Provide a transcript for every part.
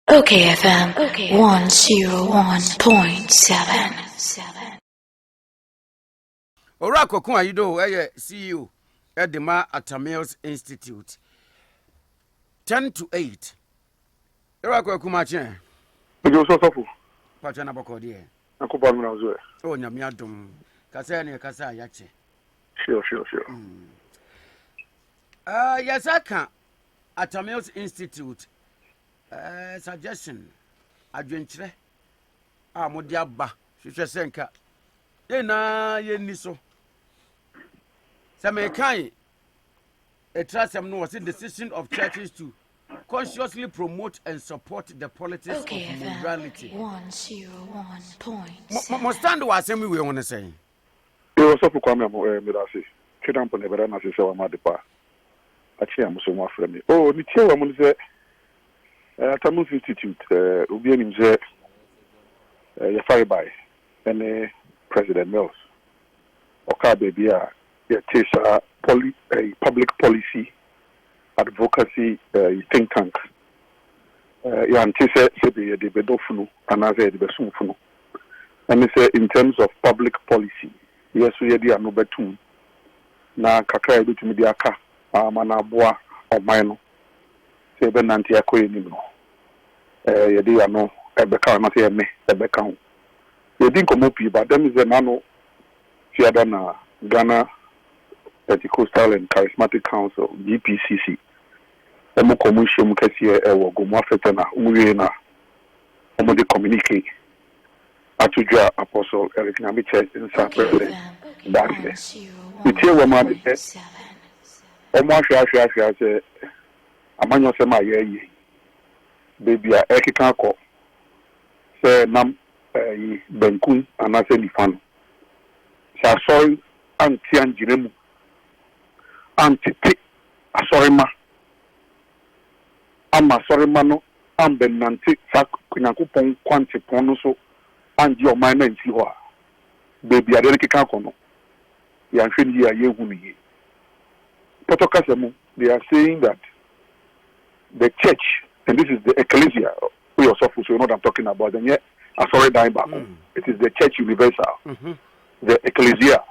okayfm 101.7. Koku Anyidoho CEO at the Unauthorized Institute. 10 to 8. Koku Machen. Ojo so Pachana Bokodi. Akoba mi na zo. Oh, Nyamiadum. Kasa ne kasa yache. Sure. Yes, I can. Unauthorized Institute. Suggestion. Adventure. Modiaba. Hwehwe senka. Ye ni so. Some kind a trust no was the decision of churches to consciously promote and support the politics of morality. 101.7. Mo stand was same we want to say. Yo so kwa me me da se. Tweda mpo ne bere na se se wa ma de pa. Achi am so mo afre me. Oh, ni tie wa mo se Atamus Institute obi anim se ya fire by and President Mills. Oka baby it is a public policy advocacy think tank. Yeah, and say the bedofunu and as the besumfunu. And say in terms of public policy, yes, we are no betum. Na kakra ebi tumi di aka mana boa oman say be nanti akoye ni no. Yedi ano ebeka na say me ebeka ho. Yedi nkomo pi ba dem is nano fiada na Ghana Pentecostal and Charismatic Council GPCC. Emu commission mukesi ewo gomo afete na umuye na omo de communicate atujua Apostle Eric Nami Church in San President. That's it. Itie wo ma de omo ahwe se amanyo se ma ye baby a ekika ko se nam benkun anase nifano sa soy anti anjiremu anti asorema ama sorema no ambe nanti sa kunyakupon kwanti pon so anji o man nanti ho a baby ade keka kono ya hweni ya yehu ni potokasemu they are saying that the church, and this is the ecclesia, we also so you know what I'm talking about, and yet sorry dying back. It is the church universal, the ecclesia.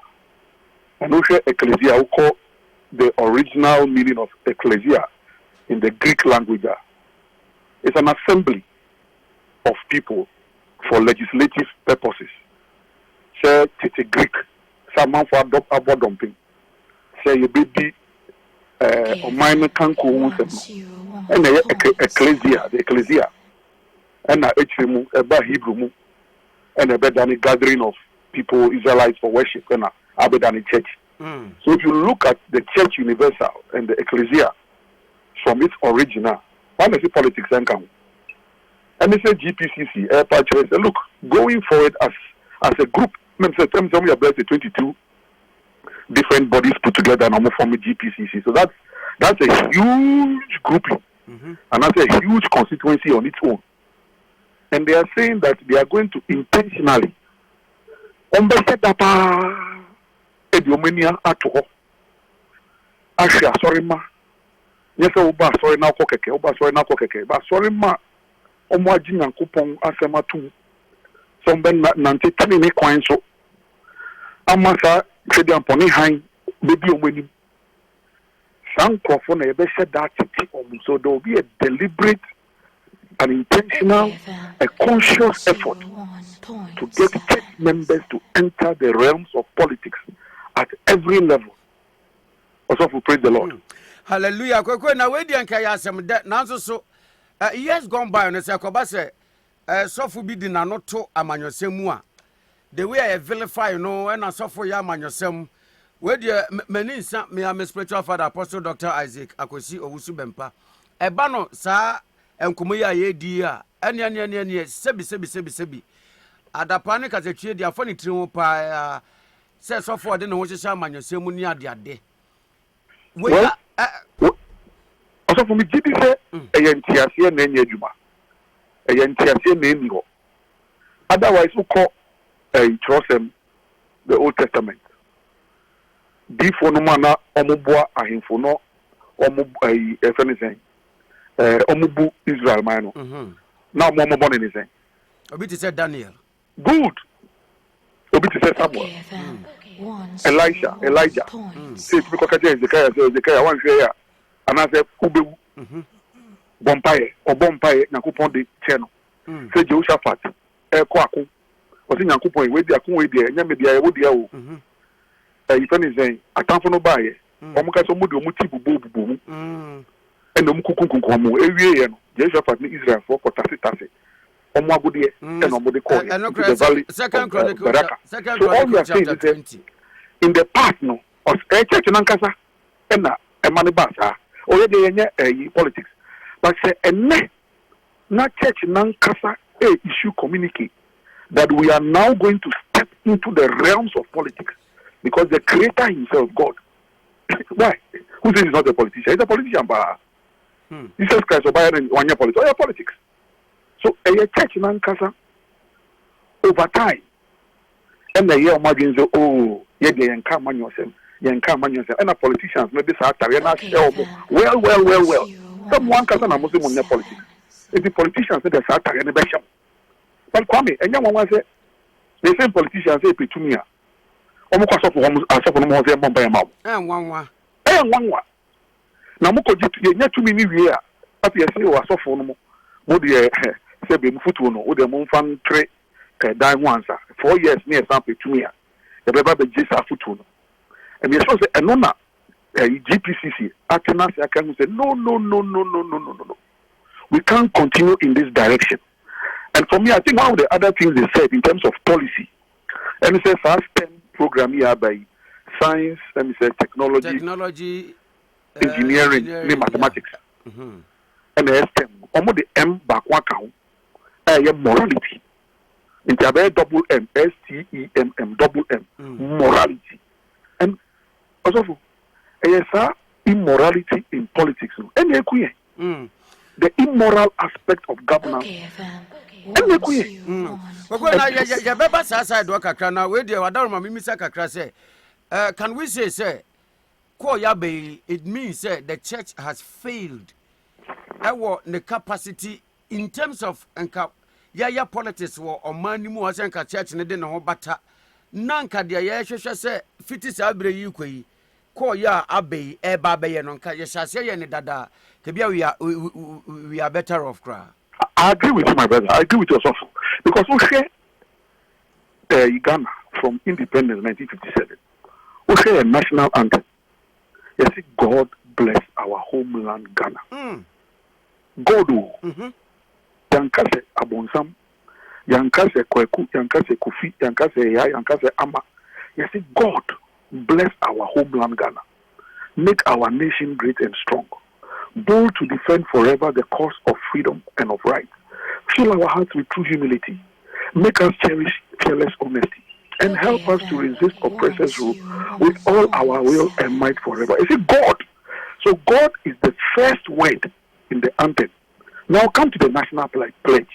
And also ecclesia, we call the original meaning of ecclesia in the Greek language. It's an assembly of people for legislative purposes. Say it's a Greek, someone for about dumping. Say you baby, or minor can go and the ecclesia, and a Hebrew, and a bedani gathering of people, Israelites for worship, and a bedani church. So if you look at the church universal and the ecclesia from its original, why does it politics and come? And they say GPCC, look, going forward as a group, we are 22 different bodies put together and almost form a GPCC. So that's a huge grouping, and that's a huge constituency on its own. And they are saying that they are going to intentionally Ediomania at all. Asha, sorry ma. Yes, Oba, sorry now kokeke, but sorry ma. Omwajin and coupon asematu. Some ben nanti tini coin so. Amasa, Chedian Pony Hine, baby omweni. Some crofon ever said that so there will be a deliberate and intentional, a conscious effort to get church members to enter the realms of politics at every level. Also, for praise the Lord. Hallelujah. Koku na we dia nka ya asem de nanso so years gone by no say koba say sofo bi di na no to amanyosem a the way I vilify when sofo ya amanyosem we dia mani nsa me am spiritual father Apostle Dr. Isaac Akosi Owusu Bempa eba no sa enkomo ya ye di a ene sebi adapa ne kasetwe di afọ ne tiri pa se sofo de ne ho hyehyɛ amanyosem ni ade we also for me GP say entiase na enye adwuma entiase na eni ho otherwise we call trosem the Old Testament before no mana omuboa ahemfo no omu efenisen omubu Israel man no Now more born anything. Obi to say Daniel. Good. Obi to say Samuel. Elijah. Say to because Ezekiah one share and I say Ube Bompaye or Bompaye Nakupon de Cheno. Say Jehoshaphat Kwaku. Was in Nakupon where they are going there, Yamadia would you. If anything, I can't for no buy. Omuka so mudu mutibu bobu. And Omukukunkumu every year. Jehoshaphat in Israel for tasi. Omwagudie and omode call the valley. Second Chronicle chapter 20. In the past, no, or a church in Ankasa, and a money basa, already in politics. But say, and not church in Ankasa, issue communicate that we are now going to step into the realms of politics because the Creator Himself, God, why? Who says he's not a politician? He's a politician, but Jesus Christ, or Bayern, one year politics, or politics. So, a church in Ankasa, over time, and the year margins, oh, yeah, they can't man yourself, and the politicians maybe well. Someone can a Muslim on their politics. If the politicians say they're Saturday and the Bishop. But Kwame, and young one say, the same politicians say, Petunia. Almost a suffer more than Bombay Mouth. And one. Now, Moko, you get too many years. After you say, you are so for no more. Say, be Futuno, with the moon fan trade, die once, 4 years near San Petunia. The baby Jesus Futuno. And we also say, and no, GPCC, I can say, no. We can't continue in this direction. And for me, I think one of the other things they said in terms of policy, and it's a first 10 program here by science, and it's a technology, engineering, mathematics, and the STEM. Almost the M back one count, morality. In the double M, STEMM, double M, morality. And also, immorality in politics. And the immoral aspect of governance. Can we say, it means the church has failed the capacity in terms of politics or money more as church and then no bata. Nanka dia say fitis abre yukwe call ya abe babe non ka yesase ne dada kebia we are better off cry. I agree with you, my brother. I agree with you also. Because we share Ghana from independence 1957. We share a national anthem. You see, God bless our homeland Ghana. God Yankase Abonsam, Yankase Koku, Yankase Kofi, Yankase Ya, Yankase Ama. You see, God bless our homeland Ghana. Make our nation great and strong. Bold to defend forever the cause of freedom and of right. Fill our hearts with true humility. Make us cherish fearless honesty. And help us to resist oppressors' rule with all our will and might forever. You see, God. So God is the first word in the anthem. Now come to the national pledge.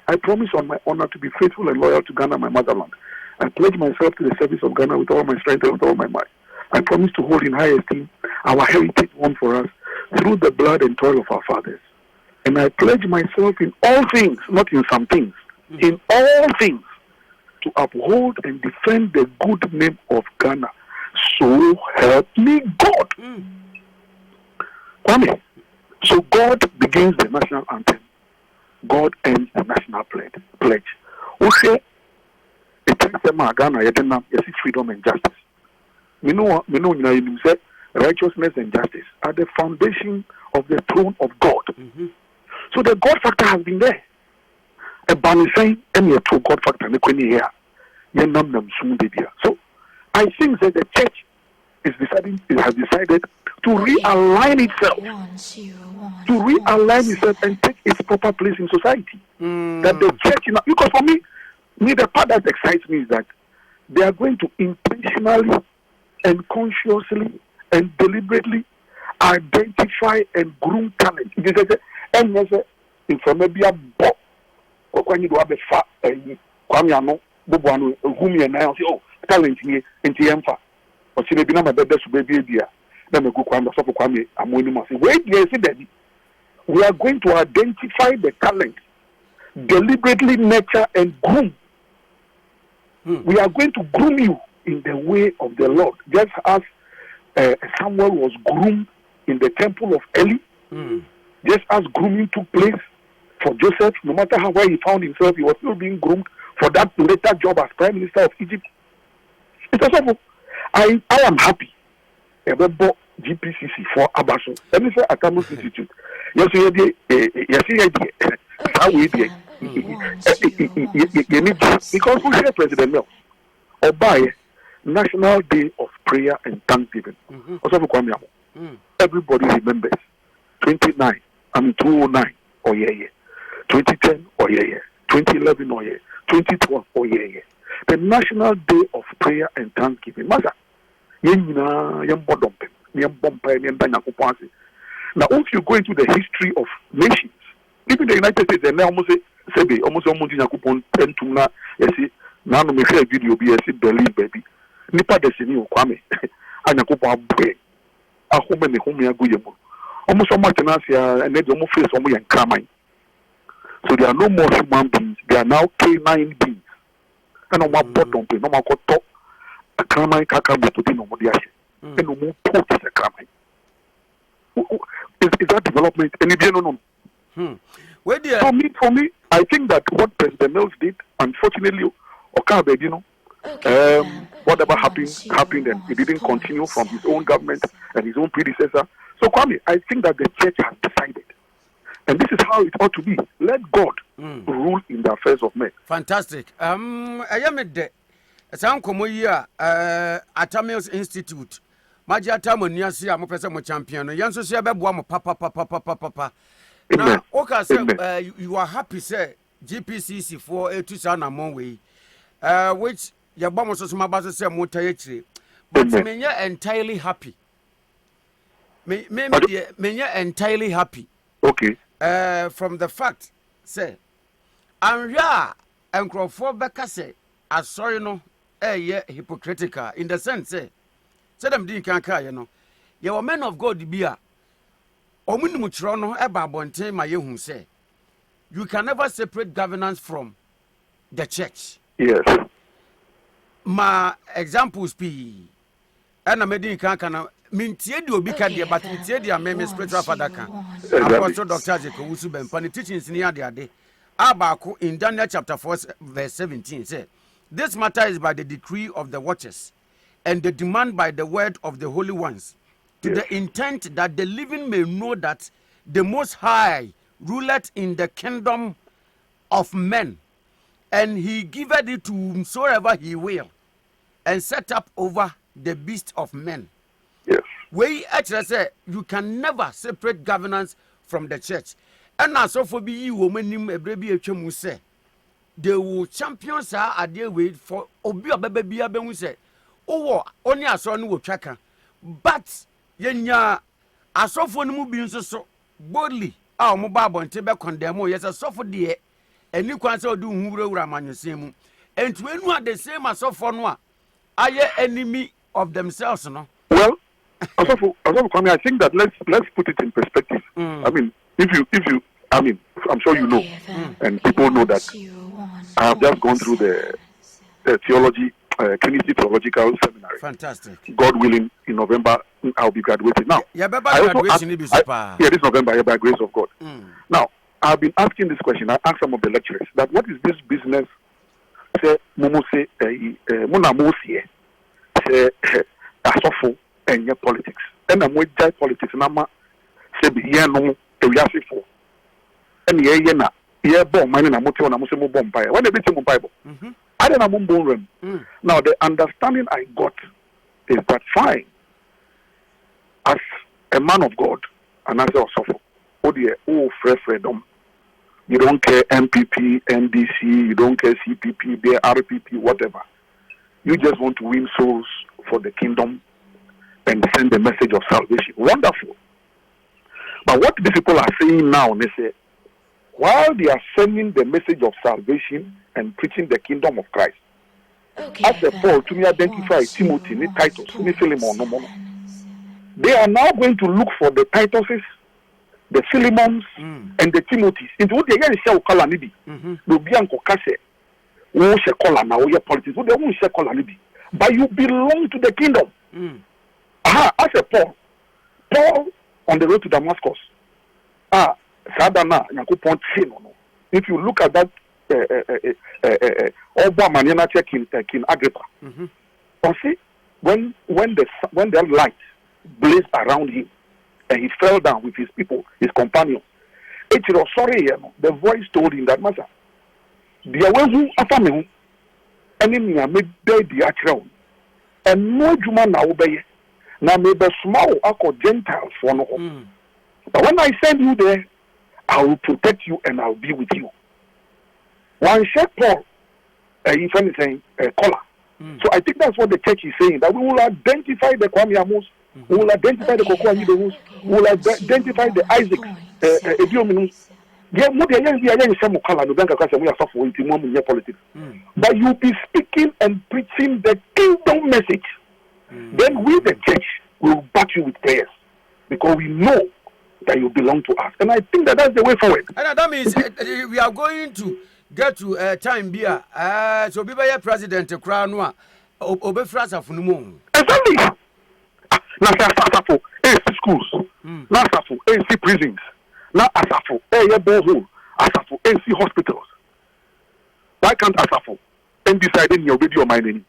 I promise on my honor to be faithful and loyal to Ghana, my motherland. I pledge myself to the service of Ghana with all my strength and with all my might. I promise to hold in high esteem our heritage won for us through the blood and toil of our fathers. And I pledge myself in all things, not in some things, in all things, to uphold and defend the good name of Ghana. So help me God. Kwame. So God begins the national anthem. God ends the national pledge. Okay, it takes them Ghana, you see freedom and justice. You know, you say righteousness and justice are the foundation of the throne of God. So the God factor has been there. A banner saying, any true God factor, so I think that the church has decided to realign itself, and take its proper place in society. That the church, because for me, the part that excites me is that they are going to intentionally and consciously and deliberately identify and groom talent. Talent here in Tiemfa. Or see, maybe not my best baby. Then we go Kwame, I'm winning. Wait, yes, we are going to identify the talent deliberately nurture and groom. We are going to groom you in the way of the Lord, just as Samuel was groomed in the temple of Eli, just as grooming took place for Joseph. No matter how well he found himself, he was still being groomed for that later job as Prime Minister of Egypt. It's also, I am happy about GPCC for Abaso. Let me say Atamus Institute. Yes, because we share President Mills or by National Day of Prayer and Thanksgiving. Everybody remembers 2009 or 2010 or 2011 or 2012 or the National Day of Prayer and Thanksgiving. Now, if you go into the history of nations, even the United States, and almost say, almost pentumna, now no make a video be a believe baby. Nipa desini kwame. Anyakupo abwe. Ahome me home ya guyemo. Almost so much and they almost face almost and kramai. So there are no more human beings. They are now canine beings. And no more bottom no more top. A kramai kakabu to be no more diashi. And no more port is a kramai. Is that development? And if you don't know. For me, I think that what President Mills did, unfortunately, whatever happened, and it didn't continue from his own government and his own predecessor. So, Kwame, I think that the church has decided, and this is how it ought to be. Let God rule in the affairs of men. Fantastic. I am at the Atamils Institute. Majata Moniasi, I'm a person champion. Yanso Siabe papa. Now, okay, sir, you are happy, sir. GPCC for a 2,000 way, which your bomb was my boss say motor, but me entirely happy. Me entirely happy. Okay. From the fact, say, and yeah, and Crawford Becker say, I sorry no, hypocritical in the sense, say them didn't can't you know. You are men of God be a Omunimuchrono eba bonte ma yehu say you can never separate governance from the church. Yes. Ma examples be and made kan kana mintie de obi ka de but mintie de ameme spiritual father kan. Apostle Dr. Jeko Wusu Bempa teachings ni ade abako in Daniel chapter 4 verse 17 say this matter is by the decree of the watchers and the demand by the word of the holy ones, to the intent that the living may know that the Most High ruleth in the kingdom of men, and he giveth it to whomsoever he will, and set up over the beasts of men. Yes. We actually say you can never separate governance from the church. And also for be you woman a baby a say they will champions are at their way for obi baby abe say oh only a son will tracker, but yenya asofo no mu bi nso so boldly a mo ba bonte be condemn o yes asofo de eni kwan se odi hunwurawura manyosem mu entu enu at the same asofo no a aye enemy of themselves no. Well, asofo come, I think that let's put it in perspective. I mean, if you I mean, I'm sure you know and people know that I have just gone through the theology Trinity Theological Seminary. Fantastic. God willing, in November, I'll be graduating. Now, this November, by grace of God. Now, I've been asking this question. I asked some of the lecturers that what is this business? Say, say, asofo and politics. And I'm with politics. And I'm say, no, for. And yeah, bomb, mine, I'm bomb by. When they beat him Bible. I don't know. Now, the understanding I got is that fine, as a man of God, and as a suffer, freedom. You don't care MPP, NDC, you don't care CPP, RPP, whatever. You just want to win souls for the kingdom and send the message of salvation. Wonderful. But what these people are saying now, they say, while they are sending the message of salvation and preaching the kingdom of Christ, as a Paul to me identify Timothy, ni Titus, ni Philemon, no more. They are now going to look for the Tituses, the Philemons, and the Timothys. Into what they shall call an ibi. No bianco case. Who shall call an hour politics? Who they won't shall call an ibi. But you belong to the kingdom. Aha, as a Paul on the road to Damascus. Sadana, Yakupon Chino. If you look at that, Obama, Yana King Agrippa. You see, when the light blazed around him and he fell down with his people, his companions, the voice told him that, Master, the way who after me, enemy made the actual, and no Juma now obey. Now maybe small Gentiles for no. But when I send you there, I will protect you and I will be with you. One said Paul, if anything, collar. So I think that's what the church is saying, that we will identify the Kwame Amos, we will identify the Koku Anyidoho, we will identify the Isaac, but you'll be speaking and preaching the kingdom message. Then we, the church, will back you with prayers because we know that you belong to us. And I think that that's the way forward. And that means we are going to get to time beer. So be by President Kranwa Obefrasa Funumu. Exactly. Nasafo, AC schools, Nasafo, AC prisons, now Asafo, borehole, Asafo, AC hospitals. Why can't Asafo and decide in your video mining?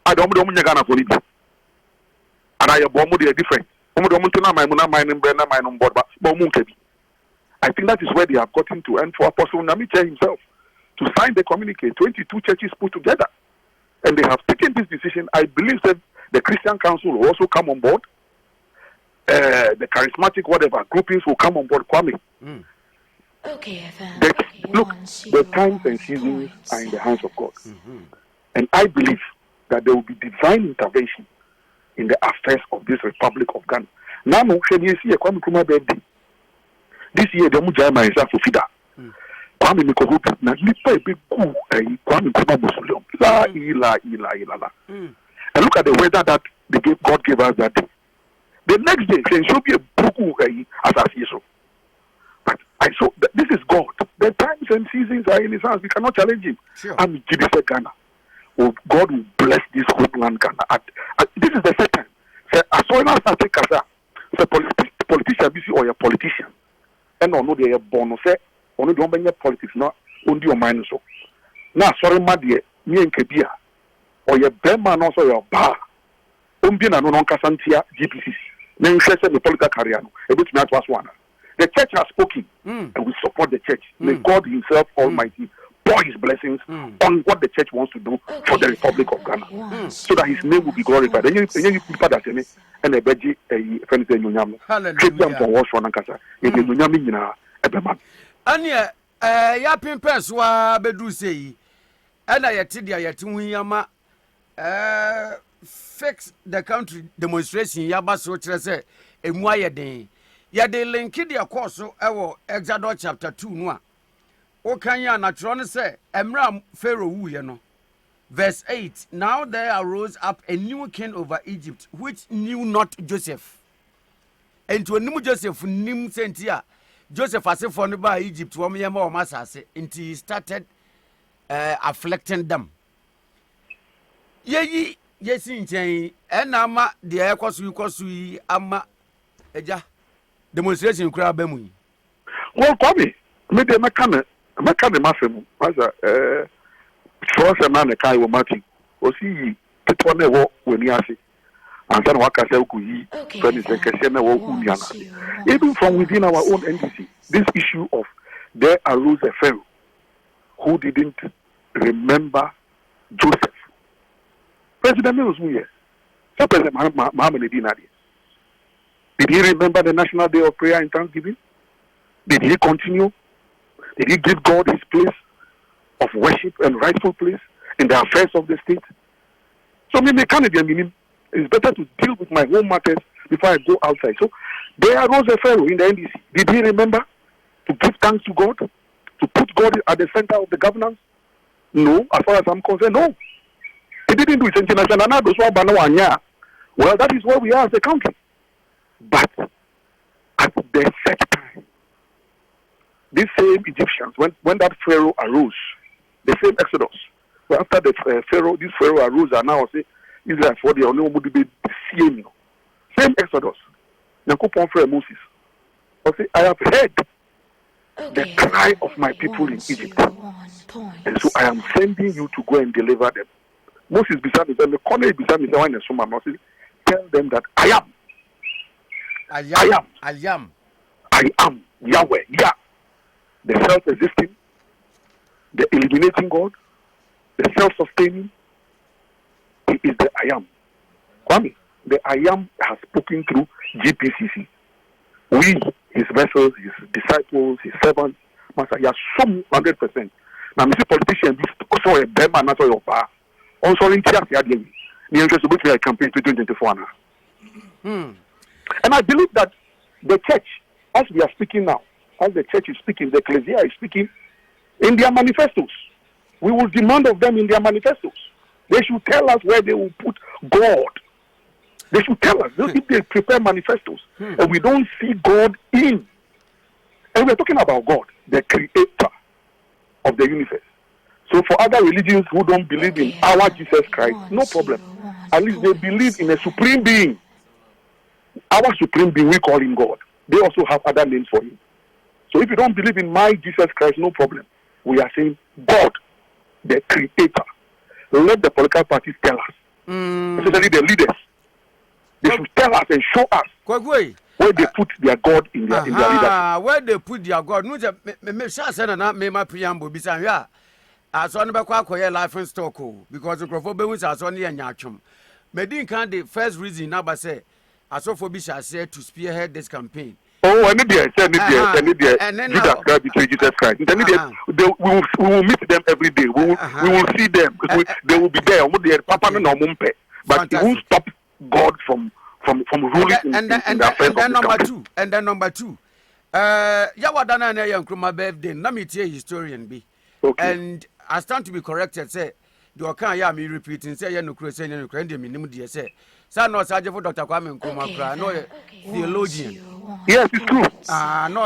I don't know Gana for it. And I bomb they are different. I think that is where they have gotten to. And for Apostle Namiche himself to sign the communique, 22 churches put together, and they have taken this decision. I believe that the Christian Council will also come on board. The charismatic whatever groupings will come on board. Kwame. okayfm. Look, the times and seasons are in the hands of God, and I believe that there will be divine intervention in the affairs of this Republic of Ghana. Now, this year, the Mujama is for Fida. Kwame Mikohopi, na nipa ebe ku Kwame Kuma Muslim. La ila. And look at the weather that God gave us that day. The next day, there should be a buku assassination. But I saw that this is God. The times and seasons are in His hands. We cannot challenge Him. I'm Jibise Ghana. Oh, God will bless this homeland Ghana. This is the second. As soon as I take Kasa, the politician, or a politician, and no, they are born. Say, only don't bring politics, not only your mind. So now, sorry, my dear, me and Kebia, or your Bema, also your bar, Umbina, no, Casantia, GPCC, then you the political career, a bit not was one. The church has spoken, and we support the church. May God Himself Almighty pour His blessings on what the church wants to do for the Republic of Ghana, so that His name will be glorified. And you people that say, and a beji a friend say Nyam. Hallelujah. For wash one ankasa. If you Nyam nyina ebema. Anya ya pimpes wa bedu sei. Ana yeti dia yeti hunyama fix the country demonstration ya ba so kire say emu ayeden. Ya de link dia course ewo Exodus chapter 2 no a. Okanya naturally say Emra Pharaoh wu ye no. Verse 8, now there arose up a new king over Egypt, which knew not Joseph. And to a new Joseph, nim sentia, Joseph as if on by Egypt, Wamiama or Masase, until he started afflicting them. Ye, yes, in chain, and Ama, the Aircosui, Ama, Eja, demonstration crab bemui. Well, Kwame, maybe a mechanic, Massimo, was sure a man a kai will match or see people never when he has it. And then what I say, even from within our own entity, this issue of there arose a Pharaoh who didn't remember Joseph. President Mills, so President Mohammed Dinadi. Did he remember the National Day of Prayer and Thanksgiving? Did he continue? Did he give God His place of worship and rightful place in the affairs of the state? So me Canadian meaning it's better to deal with my home matters before I go outside. So there arose a Pharaoh in the NDC. Did he remember to give thanks to God? To put God at the center of the governance? No, as far as I'm concerned, no. He didn't do it international. Well, that is where we are as a country. But at the set time, these same Egyptians, when that Pharaoh arose, the same Exodus, so after the this Pharaoh arose, and now say Israel for the only one would be same Exodus. Nyankopon for Moses. I say, I have heard the cry of my people in Egypt, and so I am sending you to go and deliver them. Moses beside me said, tell them that I am Yahweh, Yah, the self-existing, the eliminating God, the self-sustaining. He is the I am. Kwame, the I am has spoken through GPCC. We, his vessels, his disciples, his servants, Master, he has shown 100%. Now, Mr. Politician, this also a bema and also your bar. Also, in Tia, the interest of a campaign 2024 now. And I believe that the church, as we are speaking now, as the church is speaking, the ecclesia is speaking, in their manifestos. We will demand of them in their manifestos. They should tell us where they will put God. They should tell us. If they prepare manifestos and we don't see God in. And we're talking about God, the creator of the universe. So for other religions who don't believe in our Jesus Christ, no problem. At least they believe in a supreme being. Our supreme being, we call him God. They also have other names for him. So if you don't believe in my Jesus Christ, no problem. We are saying God, the creator. Let the political parties tell us, especially the leaders. They should tell us and show us where they put their God in their leadership. Where they put their God. No, me sure say na me ma preamble bisa ya. Aso ne bekwa akoye life in stock because the crofo be wins aso ne nya atwom. Medin kan the first reason na ba say aso for bi say to spearhead this campaign. Oh, I need the Jesus Christ between Jesus Christ. We will meet them every day. We will see them. They will be there. Papa no mumpe. But it won't stop God from ruling in the affairs of the And then number two. Yawadana na yankruma birthday. Na me tie historian be. Okay. And I stand to be corrected. Say the okan ya me repeating. Say ya no kure say no kure. Ndi me nimu die say. Sa no saje for Dr. Kwame Nkrumah kra. No theologian. Yes, it's true. No,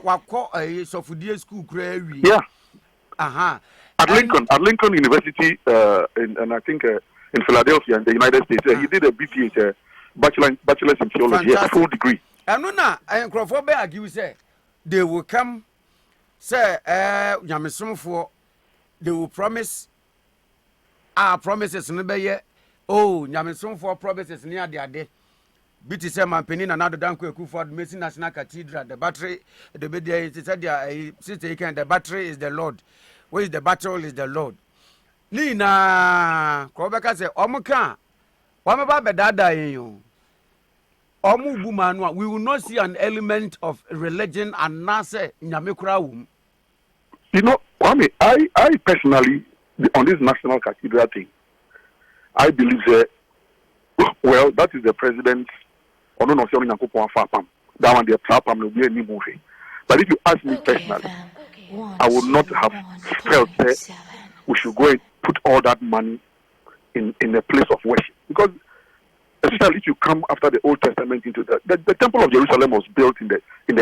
wakọ sofudie school kra wi. Yeah. At Lincoln University, and I think in Philadelphia, in the United States, he did a BPH, bachelor's in theology, a full degree. And no, and Crawford be argue say they will come, say, Yamisumfo, they will promise our promises no be ye. Oh, Yamisumfo promises near their day. Biti say man penin another dan Koku Ford Mason National Cathedral. The battery, the media said the battery is the Lord. Where is the battle is the Lord. Nina Kobeka say Omuka. Wameba bedada yin. Omu bumanwa. We will not see an element of religion and nase nyamekura wum. You know, Kwame, I personally on this National Cathedral thing, I believe that well, that is the president's. That one the platform will be any movie. But if you ask me personally, I would not have felt that we should go and put all that money in a place of worship. Because especially if you come after the Old Testament into the Temple of Jerusalem was built in the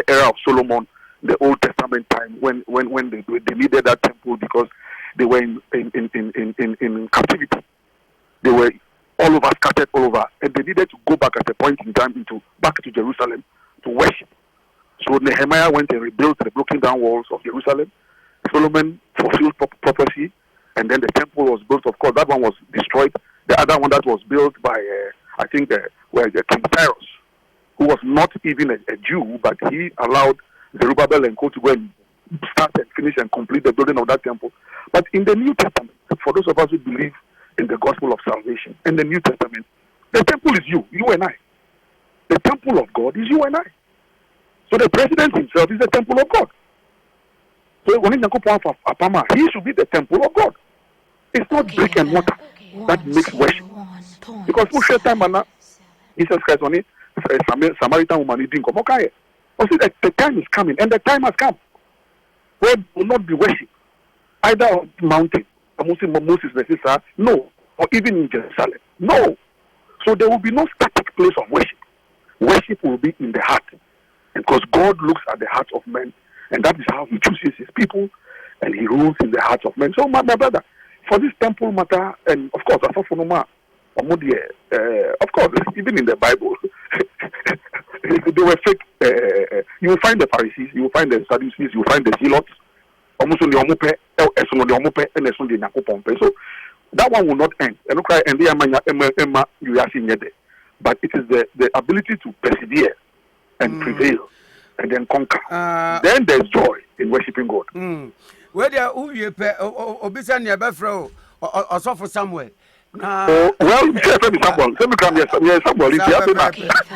era of Solomon, the Old Testament time when they needed that temple because they were in captivity. They were all over, scattered all over, and they needed to go back at a point in time back to Jerusalem to worship. So Nehemiah went and rebuilt the broken down walls of Jerusalem. Solomon fulfilled prophecy, and then the temple was built. Of course, that one was destroyed. The other one that was built by, I think, King Cyrus, who was not even a Jew, but he allowed Zerubbabel and Co to go and start and finish and complete the building of that temple. But in the New Testament, for those of us who believe in the gospel of salvation, in the New Testament, the temple is you and I. The temple of God is you and I. So the president himself is the temple of God. So when he should be the temple of God. It's not brick and mortar that makes worship. Because most time, Jesus Christ only Samaritan woman didn't come. Okay, the time is coming, and the time has come. God will not be worship either on the mountain. Moses, no, or even in Jerusalem, no. So there will be no static place of worship. Worship will be in the heart, because God looks at the heart of men And that is how he chooses his people, and he rules in the hearts of men. So, my brother, for this temple matter, and of course, of course, even in the Bible, they were fake. You will find the Pharisees, you will find the Sadducees, you will find the Zealots. So that one will not end. But it is the ability to persevere and prevail and then conquer. Then there's joy in worshiping God. Where there who you pay Obisan Yabafro or suffer somewhere. Well, Samuel. Yes, Samuel. If you have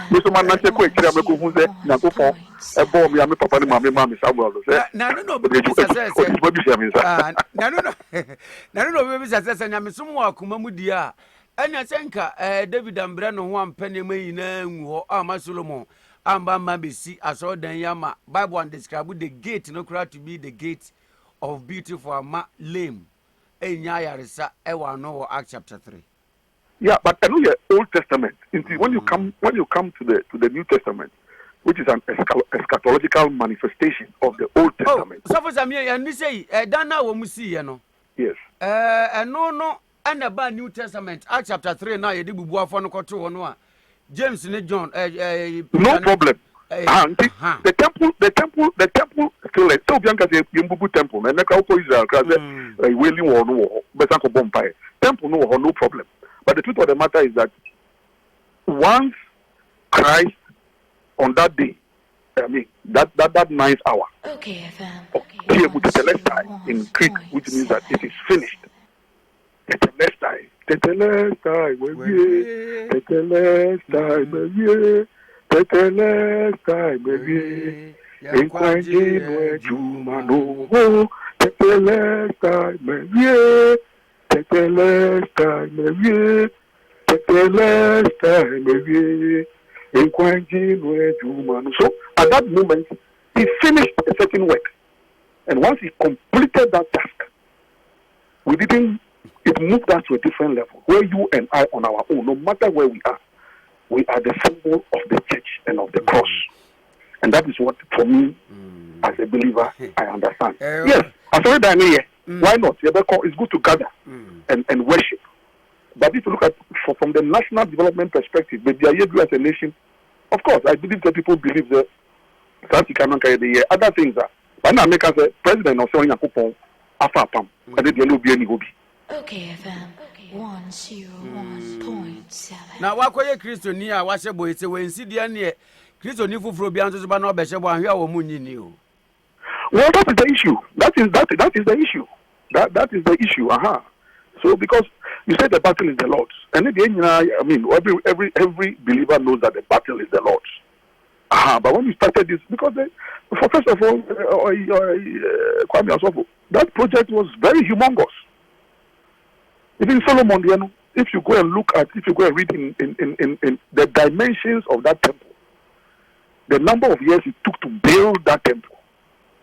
Mr. Manasseh, quick, I'm going to say, Nakupo, a bomb, I'm a papa, and mammy, Samuel. Now, no, baby, says, and I'm somewhat Kumamudia. And I think David and Brennan, one penny may name or Ama Solomon, Amba Mabisi, as all the Yama, Bible and describe the gate, no crowd to be the gate of beautiful ama lame. Ewa no Acts chapter 3. Yeah, but I know your Old Testament. When you come to the New Testament, which is an eschatological manifestation of the Old Testament. So for some years, and we say, Dana Womusi, you know. Yes. No, and about New Testament, Acts chapter 3. Now you do Buafano Koto no. James and John. No problem. The temple still so Bianca says Yumbu temple and Israel wailing or no Besanko Bompire. Temple no problem. But the truth of the matter is that once Christ on that day, I mean that ninth hour, here with the Telestai in Greek, which means that it is finished. The Telestai, Tetelestai, baby. Enquanto Jumano, Tetelestai, baby. Tetelestai, baby. Tetelestai, baby. Enquanto Jumano. So at that moment, he finished a certain work, and once he completed that task, it moved us to a different level where you and I on our own, no matter where we are the symbol of the church and of the cross. And that is what, for me, as a believer, I understand. Yes, I saw that here. Why not? It's good to gather and worship. But if you look at from the national development perspective, maybe as a nation, of course, I believe that people believe that other things are. But now make us a president of Sonia Kupon, Afapam, and then there will be any hobby. OKFM 101.7. Now, what are Christo near? What's a boy? It's a way in Sidia near Christo Nifu Frobians, but no better one here or Munini. Well, that is the issue. That is the issue. That is the issue. So, because you said the battle is the Lord's, and again, I mean, every believer knows that the battle is the Lord's. But when we started this, because first of all, that project was very humongous. Even Solomon, if you go and read in the dimensions of that temple, the number of years it took to build that temple,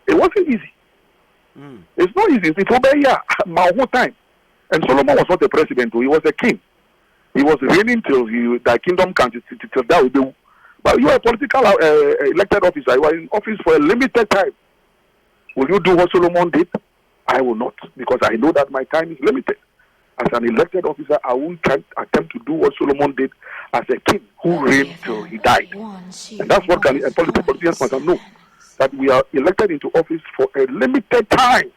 it wasn't easy. It's not easy. It's over here, my whole time. And Solomon was not a president; he was a king. He was reigning till the kingdom comes till that will be. But you are a political elected officer. You are in office for a limited time. Will you do what Solomon did? I will not, because I know that my time is limited. As an elected officer, I won't attempt to do what Solomon did as a king who reigned till he died. And that's what a politician must know, that we are elected into office for a limited time.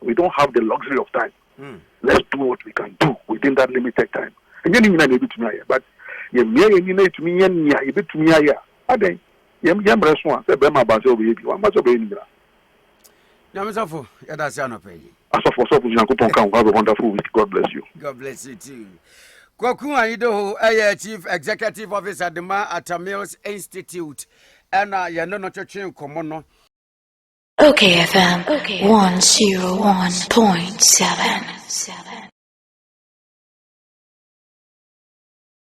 We don't have the luxury of time. Let's do what we can do within that limited time. And you need to me, but you need to me, you bit to me. I think you restaurant, the Bema Basil baby, one much of any. Yamazafo, Yadasiano pay. As of course, have a wonderful week. God bless you. God bless you too. Koku Anyidoho, Chief Executive Officer at the Atamils Institute, and you're not touching Komono. OKFM 101.7.